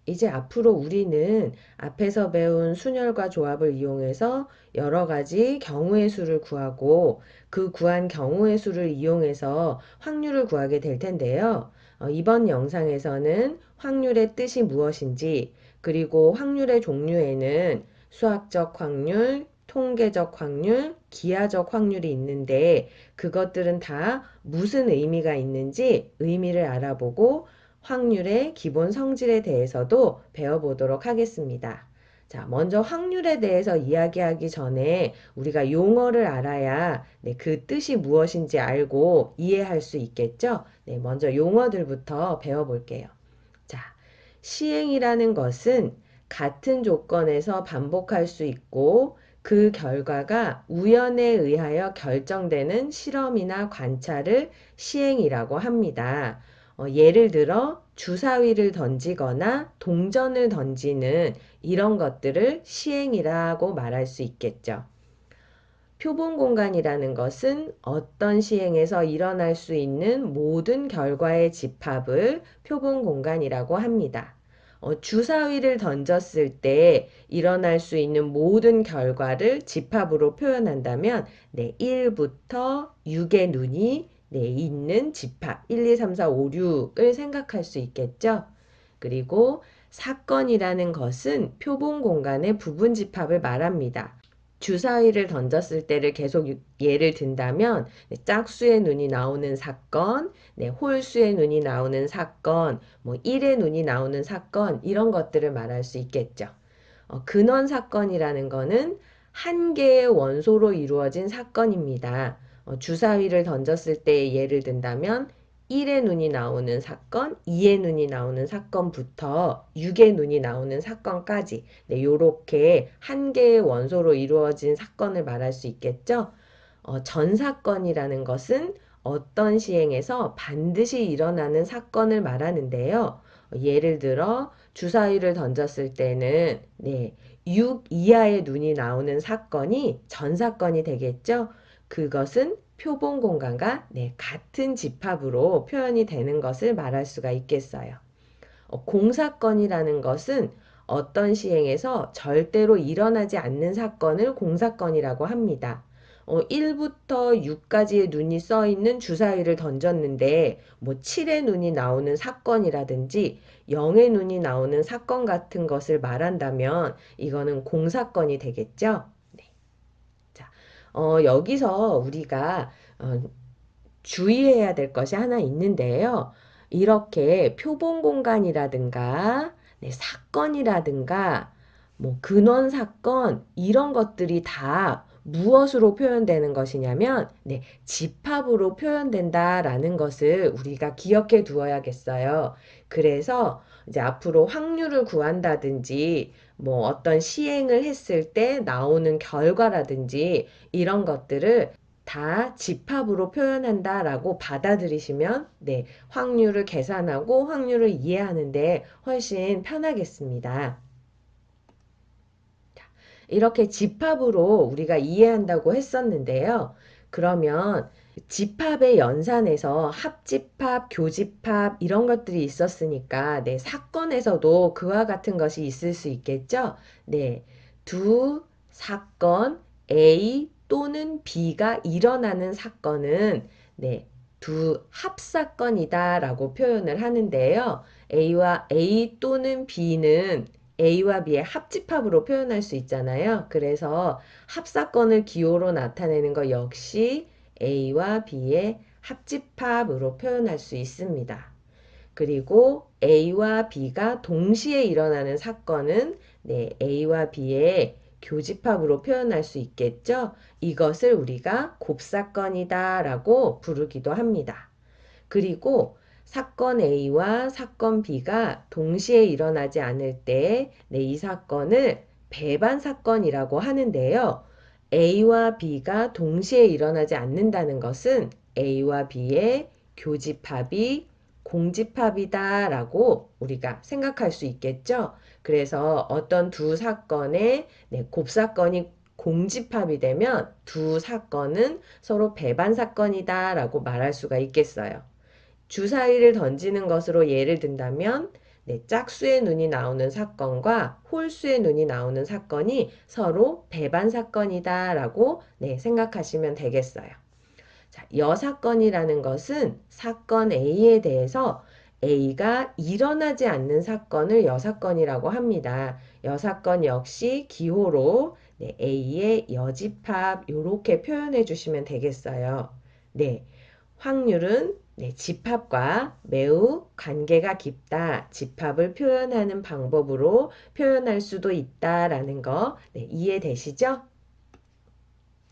이제 앞으로 우리는 앞에서 배운 순열과 조합을 이용해서 여러 가지 경우의 수를 구하고 그 구한 경우의 수를 이용해서 확률을 구하게 될 텐데요. 이번 영상에서는 확률의 뜻이 무엇인지, 그리고 확률의 종류에는 수학적 확률, 통계적 확률, 기하적 확률이 있는데 그것들은 다 무슨 의미가 있는지 의미를 알아보고 확률의 기본 성질에 대해서도 배워보도록 하겠습니다. 자, 먼저 확률에 대해서 이야기하기 전에 우리가 용어를 알아야 그 뜻이 무엇인지 알고 이해할 수 있겠죠? 먼저 용어들부터 배워볼게요. 자, 시행이라는 것은 같은 조건에서 반복할 수 있고 그 결과가 우연에 의하여 결정되는 실험이나 관찰을 시행이라고 합니다. 예를 들어 주사위를 던지거나 동전을 던지는 이런 것들을 시행이라고 말할 수 있겠죠. 표본 공간이라는 것은 어떤 시행에서 일어날 수 있는 모든 결과의 집합을 표본 공간이라고 합니다. 주사위를 던졌을 때 일어날 수 있는 모든 결과를 집합으로 표현한다면 1부터 6의 눈이 있는 집합 1, 2, 3, 4, 5, 6을 생각할 수 있겠죠. 그리고 사건이라는 것은 표본 공간의 부분 집합을 말합니다. 주사위를 던졌을 때를 계속 예를 든다면 짝수의 눈이 나오는 사건, 홀수의 눈이 나오는 사건, 뭐 1의 눈이 나오는 사건 이런 것들을 말할 수 있겠죠. 근원 사건이라는 거는 한 개의 원소로 이루어진 사건입니다. 주사위를 던졌을 때의 예를 든다면 1의 눈이 나오는 사건, 2의 눈이 나오는 사건부터 6의 눈이 나오는 사건까지 요렇게 한 개의 원소로 이루어진 사건을 말할 수 있겠죠. 전 사건이라는 것은 어떤 시행에서 반드시 일어나는 사건을 말하는데요. 예를 들어 주사위를 던졌을 때는 6 이하의 눈이 나오는 사건이 전 사건이 되겠죠. 그것은 표본 공간과 같은 집합으로 표현이 되는 것을 말할 수가 있겠어요. 공사건이라는 것은 어떤 시행에서 절대로 일어나지 않는 사건을 공사건이라고 합니다. 1부터 6까지의 눈이 써 있는 주사위를 던졌는데 뭐 7의 눈이 나오는 사건이라든지 0의 눈이 나오는 사건 같은 것을 말한다면 이거는 공사건이 되겠죠. 네. 자, 여기서 우리가 주의해야 될 것이 하나 있는데요. 이렇게 표본 공간이라든가 사건이라든가 뭐 근원 사건 이런 것들이 다 무엇으로 표현되는 것이냐면 집합으로 표현된다라는 것을 우리가 기억해 두어야겠어요. 그래서 이제 앞으로 확률을 구한다든지 뭐 어떤 시행을 했을 때 나오는 결과라든지 이런 것들을 다 집합으로 표현한다라고 받아들이시면 확률을 계산하고 확률을 이해하는데 훨씬 편하겠습니다. 이렇게 집합으로 우리가 이해한다고 했었는데요. 그러면 집합의 연산에서 합집합, 교집합 이런 것들이 있었으니까 사건에서도 그와 같은 것이 있을 수 있겠죠. 두 사건 A 또는 B가 일어나는 사건은 두 합사건이다라고 표현을 하는데요. A 또는 B는 A와 B의 합집합으로 표현할 수 있잖아요. 그래서 합사건을 기호로 나타내는 것 역시 A와 B의 합집합으로 표현할 수 있습니다. 그리고 A와 B가 동시에 일어나는 사건은 A와 B의 교집합으로 표현할 수 있겠죠. 이것을 우리가 곱사건이다 라고 부르기도 합니다. 그리고 사건 A와 사건 B가 동시에 일어나지 않을 때 이 사건을 배반 사건이라고 하는데요. A와 B가 동시에 일어나지 않는다는 것은 A와 B의 교집합이 공집합이다 라고 우리가 생각할 수 있겠죠. 그래서 어떤 두 사건의 곱사건이 공집합이 되면 두 사건은 서로 배반 사건이다 라고 말할 수가 있겠어요. 주사위를 던지는 것으로 예를 든다면 네, 짝수의 눈이 나오는 사건과 홀수의 눈이 나오는 사건이 서로 배반 사건이다라고 네, 생각하시면 되겠어요. 자, 여사건이라는 것은 사건 A에 대해서 A가 일어나지 않는 사건을 여사건이라고 합니다. 여사건 역시 기호로 네, A의 여집합 이렇게 표현해 주시면 되겠어요. 네, 확률은 네, 집합과 매우 관계가 깊다. 집합을 표현하는 방법으로 표현할 수도 있다라는 거 네, 이해되시죠?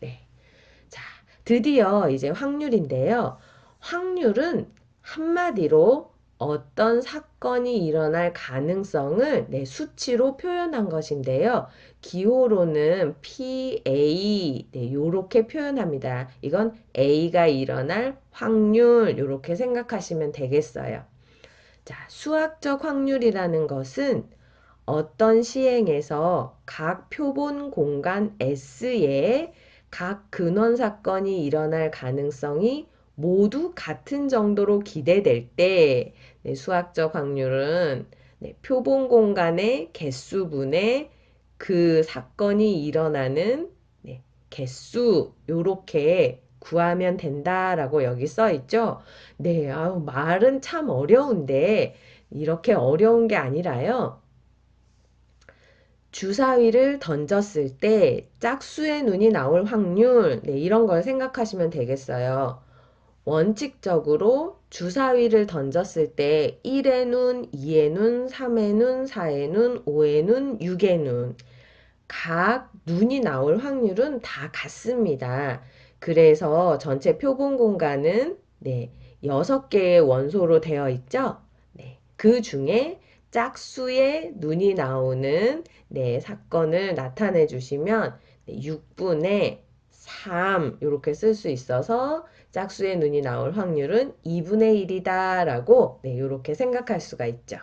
네. 자, 드디어 이제 확률인데요. 확률은 한마디로 어떤 사건이 일어날 가능성을 네, 수치로 표현한 것인데요. 기호로는 PA 네, 요렇게 표현합니다. 이건 A가 일어날 확률 요렇게 생각하시면 되겠어요. 자, 수학적 확률이라는 것은 어떤 시행에서 각 표본 공간 S에 각 근원 사건이 일어날 가능성이 모두 같은 정도로 기대될 때 네, 수학적 확률은 네, 표본 공간의 개수분의 그 사건이 일어나는 네, 개수 요렇게 구하면 된다라고 여기 써 있죠. 네, 아우 말은 참 어려운데 이렇게 어려운 게 아니라요. 주사위를 던졌을 때 짝수의 눈이 나올 확률, 네, 이런 걸 생각하시면 되겠어요. 원칙적으로 주사위를 던졌을 때 1의 눈, 2의 눈, 3의 눈, 4의 눈, 5의 눈, 6의 눈. 각 눈이 나올 확률은 다 같습니다. 그래서 전체 표본 공간은 네, 6개의 원소로 되어 있죠? 네, 그 중에 짝수의 눈이 나오는 네, 사건을 나타내 주시면 네, 6분의 3 이렇게 쓸 수 있어서 짝수의 눈이 나올 확률은 2분의 1이다 라고 네, 이렇게 생각할 수가 있죠.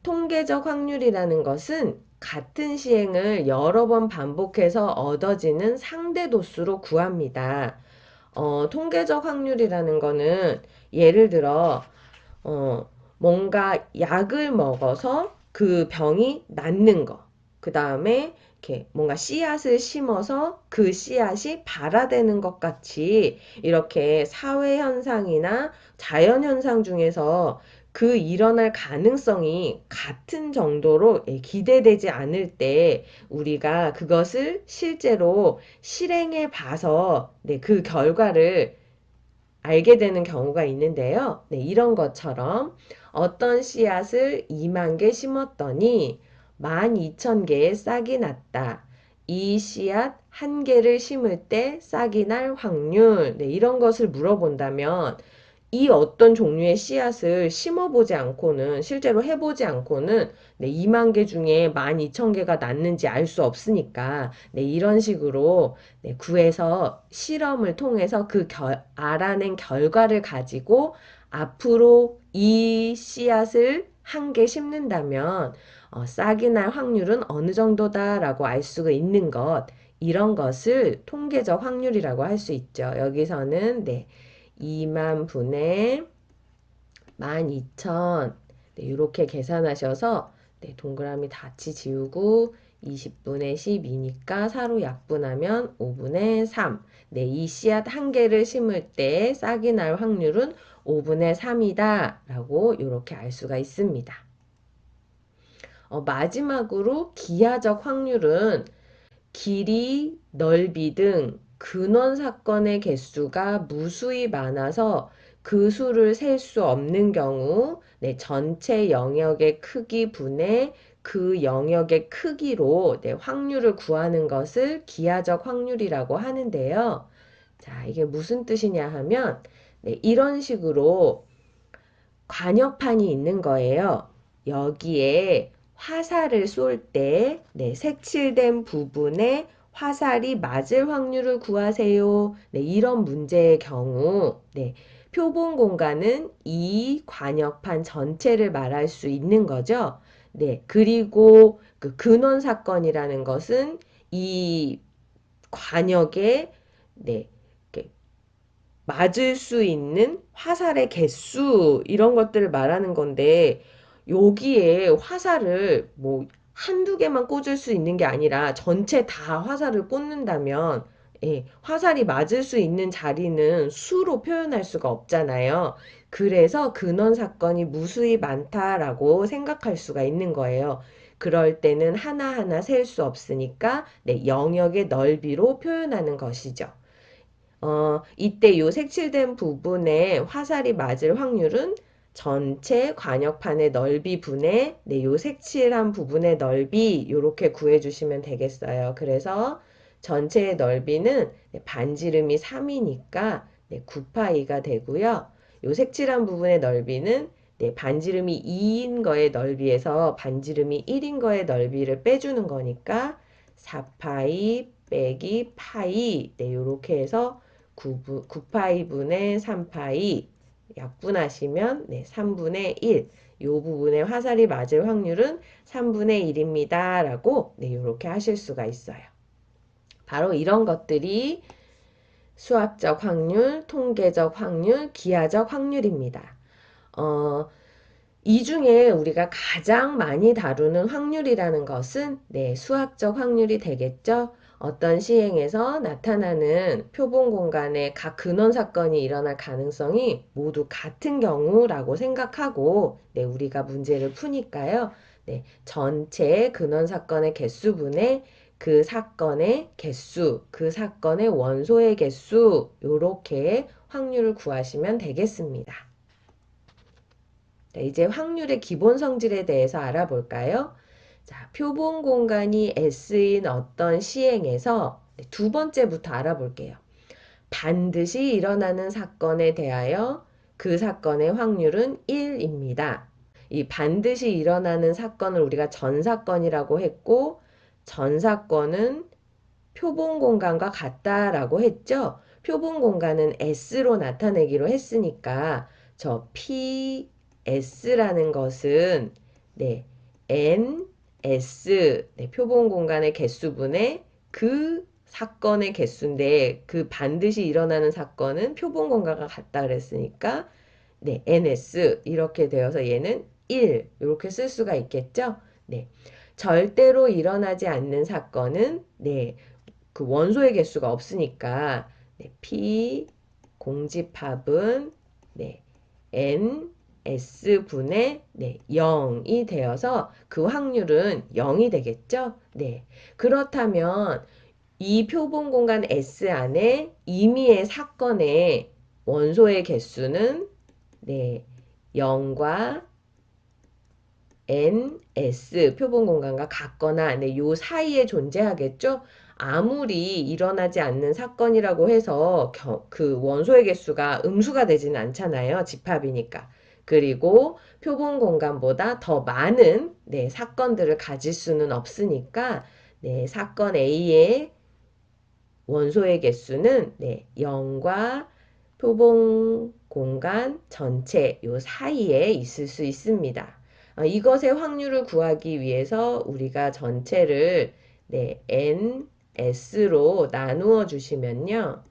통계적 확률이라는 것은 같은 시행을 여러 번 반복해서 얻어지는 상대 도수로 구합니다. 통계적 확률이라는 거는 예를 들어 뭔가 약을 먹어서 그 병이 낫는 거. 그 다음에 이렇게 뭔가 씨앗을 심어서 그 씨앗이 발화되는 것 같이 이렇게 사회 현상이나 자연 현상 중에서 그 일어날 가능성이 같은 정도로 기대되지 않을 때 우리가 그것을 실제로 실행해 봐서 네, 그 결과를 알게 되는 경우가 있는데요. 네, 이런 것처럼 어떤 씨앗을 2만 개 심었더니 12,000개의 싹이 났다. 이 씨앗 한 개를 심을 때 싹이 날 확률, 네, 이런 것을 물어본다면 이 어떤 종류의 씨앗을 심어보지 않고는 실제로 해보지 않고는 네, 2만 개 중에 12,000개가 났는지 알 수 없으니까 네, 이런 식으로 네, 구해서 실험을 통해서 그 알아낸 결과를 가지고 앞으로 이 씨앗을 한 개 심는다면 싹이 날 확률은 어느 정도다라고 알 수가 있는 것 이런 것을 통계적 확률이라고 할 수 있죠. 여기서는 네, 2만 분의 12,000 네, 이렇게 계산하셔서 네, 동그라미 같이 지우고 20분의 12니까 4로 약분하면 5분의 3. 네, 이 씨앗 한 개를 심을 때 싹이 날 확률은 5분의 3이다 라고 이렇게 알 수가 있습니다. 마지막으로 기하적 확률은 길이, 넓이 등 근원 사건의 개수가 무수히 많아서 그 수를 셀 수 없는 경우 네, 전체 영역의 크기 분의 그 영역의 크기로 네, 확률을 구하는 것을 기하적 확률이라고 하는데요. 자, 이게 무슨 뜻이냐 하면 네, 이런 식으로 관여판이 있는 거예요. 여기에 화살을 쏠 때, 네, 색칠된 부분에 화살이 맞을 확률을 구하세요. 네, 이런 문제의 경우, 네, 표본 공간은 이 관역판 전체를 말할 수 있는 거죠. 네, 그리고 그 근원 사건이라는 것은 이 관역의, 네, 맞을 수 있는 화살의 개수 이런 것들을 말하는 건데 여기에 화살을 뭐 한두 개만 꽂을 수 있는 게 아니라 전체 다 화살을 꽂는다면 화살이 맞을 수 있는 자리는 수로 표현할 수가 없잖아요. 그래서 근원 사건이 무수히 많다라고 생각할 수가 있는 거예요. 그럴 때는 하나하나 셀 수 없으니까 영역의 넓이로 표현하는 것이죠. 이때 요 색칠된 부분에 화살이 맞을 확률은 전체 관역판의 넓이 분의 요 색칠한 부분의 넓이 요렇게 구해주시면 되겠어요. 그래서 전체의 넓이는 반지름이 3이니까 9파이가 되고요. 요 색칠한 부분의 넓이는 반지름이 2인 거의 넓이에서 반지름이 1인 거의 넓이를 빼주는 거니까 4파이 빼기 파이 요렇게 해서 9파이분의 3파이 약분하시면 3분의 1. 이 부분에 화살이 맞을 확률은 3분의 1입니다. 라고 이렇게 하실 수가 있어요. 바로 이런 것들이 수학적 확률, 통계적 확률, 기하적 확률입니다. 이 중에 우리가 가장 많이 다루는 확률이라는 것은 수학적 확률이 되겠죠. 어떤 시행에서 나타나는 표본 공간의 각 근원 사건이 일어날 가능성이 모두 같은 경우라고 생각하고 우리가 문제를 푸니까요. 전체 근원 사건의 개수분의 그 사건의 개수, 그 사건의 원소의 개수 요렇게 확률을 구하시면 되겠습니다. 이제 확률의 기본 성질에 대해서 알아볼까요? 자, 표본 공간이 S인 어떤 시행에서 두 번째부터 알아볼게요. 반드시 일어나는 사건에 대하여 그 사건의 확률은 1입니다. 이 반드시 일어나는 사건을 우리가 전사건이라고 했고 전사건은 표본 공간과 같다라고 했죠. 표본 공간은 S로 나타내기로 했으니까 저 PS라는 것은 N, S 표본 공간의 개수분의 그 사건의 개수인데 그 반드시 일어나는 사건은 표본 공간과 같다 그랬으니까 NS 이렇게 되어서 얘는 1 이렇게 쓸 수가 있겠죠. 절대로 일어나지 않는 사건은 그 원소의 개수가 없으니까 P 공집합은 N S분의 0이 되어서 그 확률은 0이 되겠죠? 그렇다면 이 표본 공간 S 안에 임의의 사건의 원소의 개수는 0과 N, S 표본 공간과 같거나 요 사이에 존재하겠죠? 아무리 일어나지 않는 사건이라고 해서 그 원소의 개수가 음수가 되지는 않잖아요. 집합이니까. 그리고 표본 공간보다 더 많은 사건들을 가질 수는 없으니까 사건 A의 원소의 개수는 0과 표본 공간 전체 요 사이에 있을 수 있습니다. 이것의 확률을 구하기 위해서 우리가 전체를 N, S로 나누어 주시면요.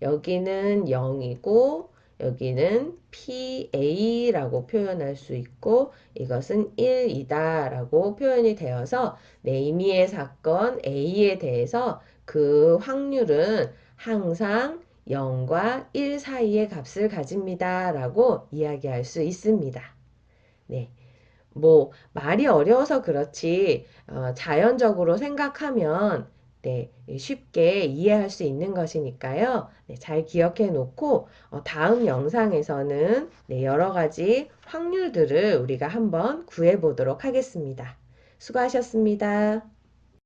여기는 0이고 여기는 PA라고 표현할 수 있고 이것은 1이다 라고 표현이 되어서 임의의 사건 A에 대해서 그 확률은 항상 0과 1 사이의 값을 가집니다 라고 이야기할 수 있습니다. 뭐 말이 어려워서 그렇지 자연적으로 생각하면 쉽게 이해할 수 있는 것이니까요. 잘 기억해 놓고 다음 영상에서는 여러 가지 확률들을 우리가 한번 구해 보도록 하겠습니다. 수고하셨습니다.